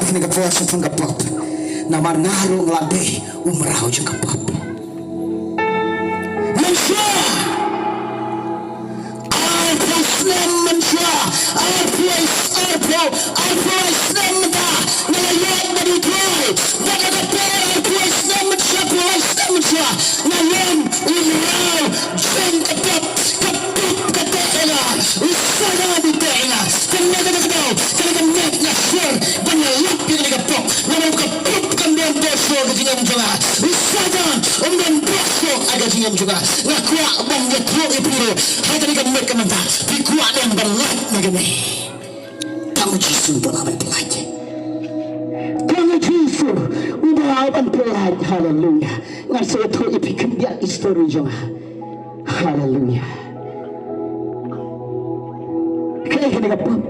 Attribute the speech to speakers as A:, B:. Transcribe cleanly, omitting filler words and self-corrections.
A: kini kepuasa pun kepop. Namar ngaru ngelabe umrah je kepop. Manusia, apa Islam manusia? Apa Islam kita? Nelayan dari tuai. Bagi apa Islam manusia? Nelayan umrah jen kepop kata Usada ditanya. Kenapa kau? Kenapa nasir dan lelap yang kepop? Namun kepop kembali dosa dengan juga. Usada umdan dosa agak dengan juga. Ngakuak bangga tuh ibu. Hanya dengan mereka mentah. Dikuat yang berlat mengenai. Kamu Yesus berlawan pelaj. Kamu Yesus berlawan pelaj. Haleluya. Ngasih tuh ipikan dia histori juga. Haleluya. Kaya ka nagapap.